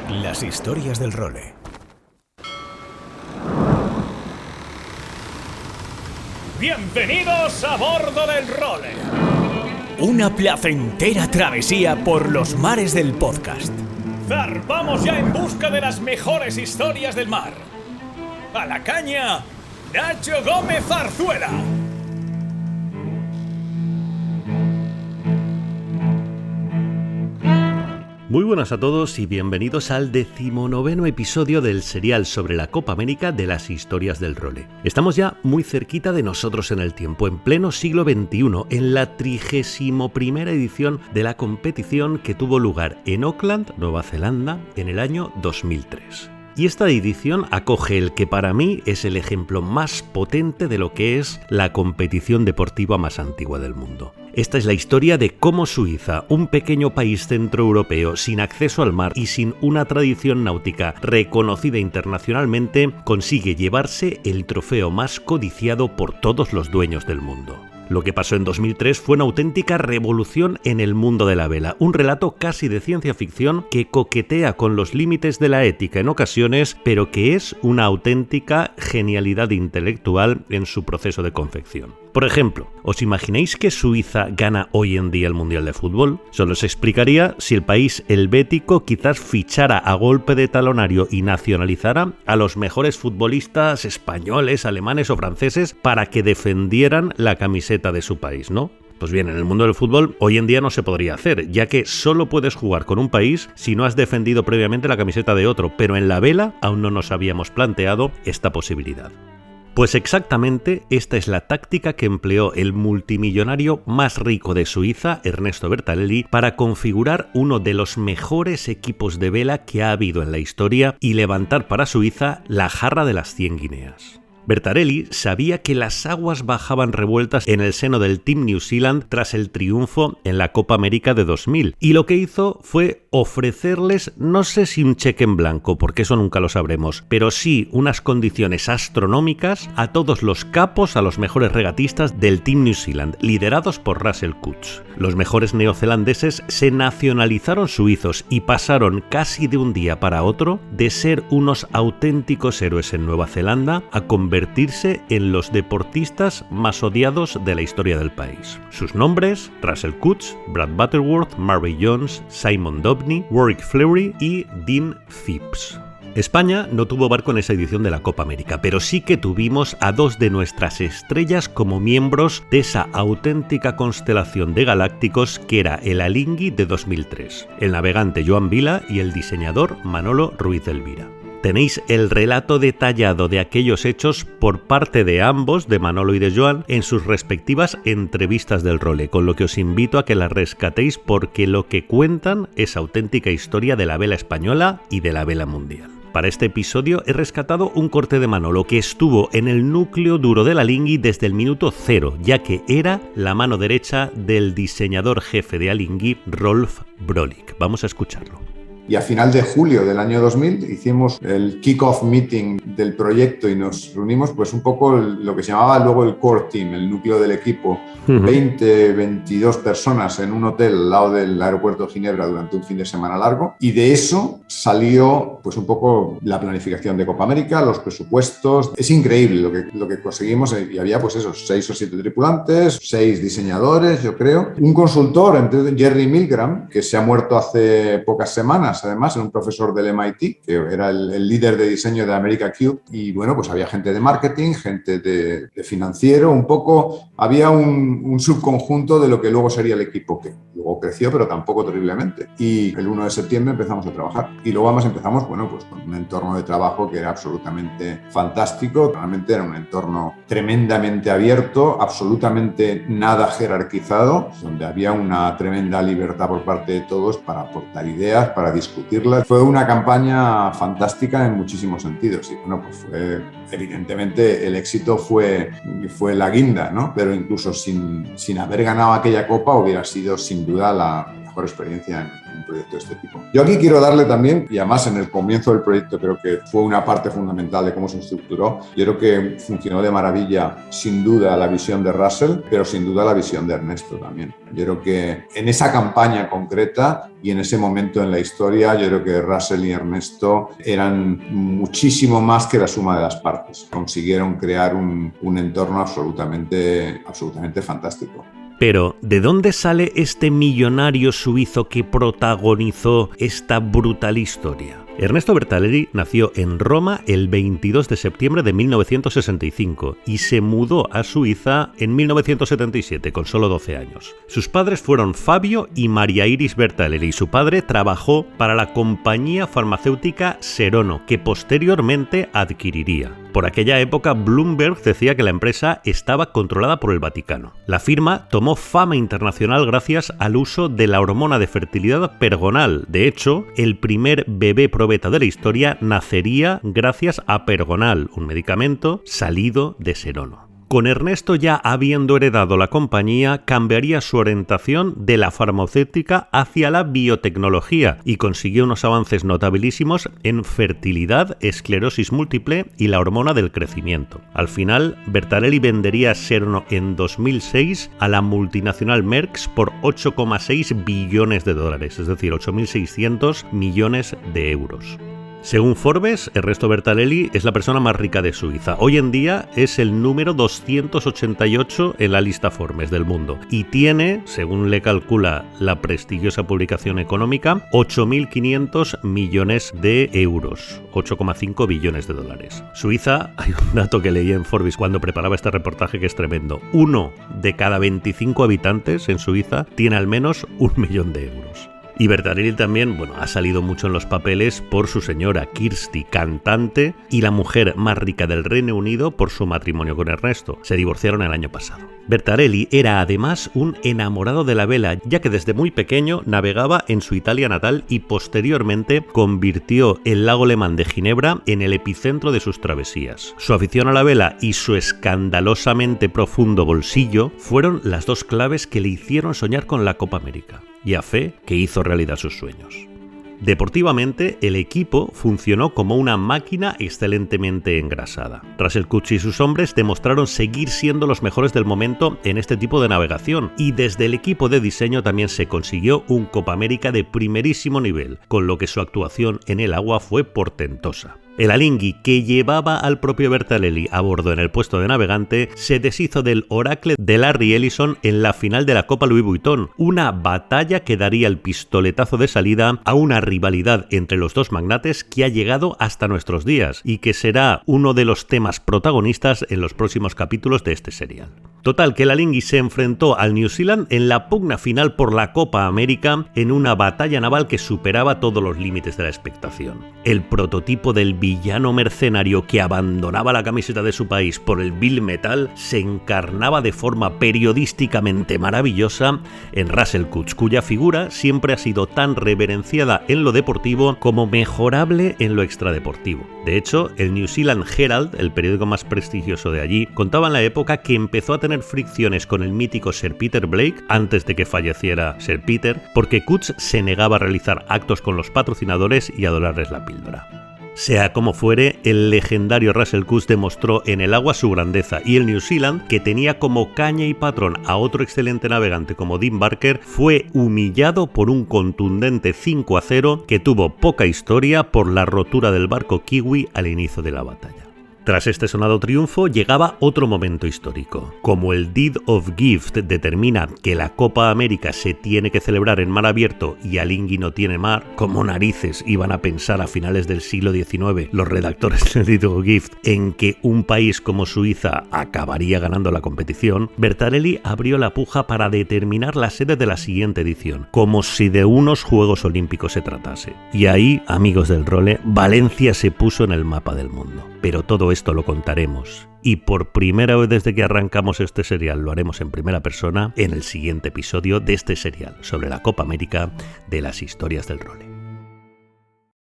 Las historias del Role. ¡Bienvenidos a bordo del Role! Una placentera travesía por los mares del podcast. ¡Zarpamos ya en busca de las mejores historias del mar! ¡A la caña, Nacho Gómez Zarzuela! Muy buenas a todos y bienvenidos al 19º episodio del serial sobre la Copa América de las historias del Role. Estamos ya muy cerquita de nosotros en el tiempo, en pleno siglo XXI, en la 31ª edición de la competición que tuvo lugar en Auckland, Nueva Zelanda, en el año 2003. Y esta edición acoge el que para mí es el ejemplo más potente de lo que es la competición deportiva más antigua del mundo. Esta es la historia de cómo Suiza, un pequeño país centroeuropeo sin acceso al mar y sin una tradición náutica reconocida internacionalmente, consigue llevarse el trofeo más codiciado por todos los dueños del mundo. Lo que pasó en 2003 fue una auténtica revolución en el mundo de la vela, un relato casi de ciencia ficción que coquetea con los límites de la ética en ocasiones, pero que es una auténtica genialidad intelectual en su proceso de confección. Por ejemplo, ¿os imagináis que Suiza gana hoy en día el Mundial de Fútbol? Solo se explicaría si el país helvético quizás fichara a golpe de talonario y nacionalizara a los mejores futbolistas españoles, alemanes o franceses para que defendieran la camiseta de su país, ¿no? Pues bien, en el mundo del fútbol hoy en día no se podría hacer, ya que solo puedes jugar con un país si no has defendido previamente la camiseta de otro, pero en la vela aún no nos habíamos planteado esta posibilidad. Pues exactamente esta es la táctica que empleó el multimillonario más rico de Suiza, Ernesto Bertarelli, para configurar uno de los mejores equipos de vela que ha habido en la historia y levantar para Suiza la jarra de las 100 guineas. Bertarelli sabía que las aguas bajaban revueltas en el seno del Team New Zealand tras el triunfo en la Copa América de 2000 y lo que hizo fue ofrecerles, no sé si un cheque en blanco, porque eso nunca lo sabremos, pero sí unas condiciones astronómicas a todos los capos, a los mejores regatistas del Team New Zealand, liderados por Russell Coutts. Los mejores neozelandeses se nacionalizaron suizos y pasaron casi de un día para otro de ser unos auténticos héroes en Nueva Zelanda a convertirse en los deportistas más odiados de la historia del país. Sus nombres: Russell Coutts, Brad Butterworth, Murray Jones, Simon Dobney, Warwick Fleury y Dean Phipps. España no tuvo barco en esa edición de la Copa América, pero sí que tuvimos a dos de nuestras estrellas como miembros de esa auténtica constelación de galácticos que era el Alingui de 2003, el navegante Joan Vila y el diseñador Manolo Ruiz de Elvira. Tenéis el relato detallado de aquellos hechos por parte de ambos, de Manolo y de Joan, en sus respectivas entrevistas del Role, con lo que os invito a que las rescatéis porque lo que cuentan es auténtica historia de la vela española y de la vela mundial. Para este episodio he rescatado un corte de Manolo que estuvo en el núcleo duro del Alingui desde el minuto cero, ya que era la mano derecha del diseñador jefe de Alingui, Rolf Brolik. Vamos a escucharlo. Y a final de julio del año 2000 hicimos el kick-off meeting del proyecto y nos reunimos pues un poco lo que se llamaba luego el core team, el núcleo del equipo. 20, 22 personas en un hotel al lado del aeropuerto de Ginebra durante un fin de semana largo. Y de eso salió pues un poco la planificación de Copa América, los presupuestos. Es increíble lo que conseguimos y había pues esos 6 o 7 tripulantes, 6 diseñadores, yo creo. Un consultor, entre Jerry Milgram, que se ha muerto hace pocas semanas, además, era un profesor del MIT, que era el líder de diseño de America Cube, y bueno, pues había gente de marketing, gente de financiero, un poco, había un subconjunto de lo que luego sería el equipo, que luego creció, pero tampoco terriblemente. Y el 1 de septiembre empezamos a trabajar. Y luego además empezamos, bueno, pues con un entorno de trabajo que era absolutamente fantástico, realmente era un entorno tremendamente abierto, absolutamente nada jerarquizado, donde había una tremenda libertad por parte de todos para aportar ideas, para discutirlas. Fue una campaña fantástica en muchísimos sentidos y bueno, pues evidentemente el éxito fue la guinda, ¿no? Pero incluso sin haber ganado aquella copa hubiera sido sin duda la mejor experiencia en un proyecto de este tipo. Yo aquí quiero darle también, y además en el comienzo del proyecto creo que fue una parte fundamental de cómo se estructuró, yo creo que funcionó de maravilla, sin duda, la visión de Russell, pero sin duda la visión de Ernesto también. Yo creo que en esa campaña concreta y en ese momento en la historia, yo creo que Russell y Ernesto eran muchísimo más que la suma de las partes. Consiguieron crear un entorno absolutamente fantástico. Pero, ¿de dónde sale este millonario suizo que protagonizó esta brutal historia? Ernesto Bertaleri nació en Roma el 22 de septiembre de 1965 y se mudó a Suiza en 1977 con solo 12 años. Sus padres fueron Fabio y María Iris Bertaleri y su padre trabajó para la compañía farmacéutica Serono, que posteriormente adquiriría. Por aquella época, Bloomberg decía que la empresa estaba controlada por el Vaticano. La firma tomó fama internacional gracias al uso de la hormona de fertilidad Pergonal. De hecho, el primer bebé probeta de la historia nacería gracias a Pergonal, un medicamento salido de Serono. Con Ernesto ya habiendo heredado la compañía, cambiaría su orientación de la farmacéutica hacia la biotecnología y consiguió unos avances notabilísimos en fertilidad, esclerosis múltiple y la hormona del crecimiento. Al final, Bertaleri vendería Serono en 2006 a la multinacional Merck por 8,6 billones de dólares, es decir, 8.600 millones de euros. Según Forbes, Ernesto Bertaleri es la persona más rica de Suiza. Hoy en día es el número 288 en la lista Forbes del mundo y tiene, según le calcula la prestigiosa publicación económica, 8.500 millones de euros, 8,5 billones de dólares. Suiza, hay un dato que leí en Forbes cuando preparaba este reportaje que es tremendo. 1 de cada 25 habitantes en Suiza tiene al menos 1 millón de euros. Y Bertaleri también, ha salido mucho en los papeles por su señora Kirsty, cantante, y la mujer más rica del Reino Unido por su matrimonio con Ernesto. Se divorciaron el año pasado. Bertaleri era además un enamorado de la vela, ya que desde muy pequeño navegaba en su Italia natal y posteriormente convirtió el lago Le Mans de Ginebra en el epicentro de sus travesías. Su afición a la vela y su escandalosamente profundo bolsillo fueron las dos claves que le hicieron soñar con la Copa América. Y a fe que hizo realidad sus sueños. Deportivamente, el equipo funcionó como una máquina excelentemente engrasada. Russell Cutts y sus hombres demostraron seguir siendo los mejores del momento en este tipo de navegación y desde el equipo de diseño también se consiguió un Copa América de primerísimo nivel, con lo que su actuación en el agua fue portentosa. El Alinghi, que llevaba al propio Bertaleri a bordo en el puesto de navegante, se deshizo del Oracle de Larry Ellison en la final de la Copa Louis Vuitton, una batalla que daría el pistoletazo de salida a una rivalidad entre los dos magnates que ha llegado hasta nuestros días y que será uno de los temas protagonistas en los próximos capítulos de este serial. Total, que el Alinghi se enfrentó al New Zealand en la pugna final por la Copa América en una batalla naval que superaba todos los límites de la expectación. El prototipo del villano mercenario que abandonaba la camiseta de su país por el vil metal se encarnaba de forma periodísticamente maravillosa en Russell Cutts, cuya figura siempre ha sido tan reverenciada en lo deportivo como mejorable en lo extradeportivo. De hecho, el New Zealand Herald, el periódico más prestigioso de allí, contaba en la época que empezó a tener fricciones con el mítico Sir Peter Blake antes de que falleciera Sir Peter, porque Cutts se negaba a realizar actos con los patrocinadores y a dorarles la píldora. Sea como fuere, el legendario Russell Cutts demostró en el agua su grandeza y el New Zealand, que tenía como caña y patrón a otro excelente navegante como Dean Barker, fue humillado por un contundente 5-0 que tuvo poca historia por la rotura del barco Kiwi al inicio de la batalla. Tras este sonado triunfo llegaba otro momento histórico. Como el Deed of Gift determina que la Copa América se tiene que celebrar en mar abierto y Alinghi no tiene mar, ¿cómo narices iban a pensar a finales del siglo XIX los redactores del Deed of Gift en que un país como Suiza acabaría ganando la competición? Bertaleri abrió la puja para determinar la sede de la siguiente edición, como si de unos Juegos Olímpicos se tratase. Y ahí, amigos del role, Valencia se puso en el mapa del mundo. Pero todo esto lo contaremos, y por primera vez desde que arrancamos este serial lo haremos en primera persona en el siguiente episodio de este serial sobre la Copa América de las historias del role.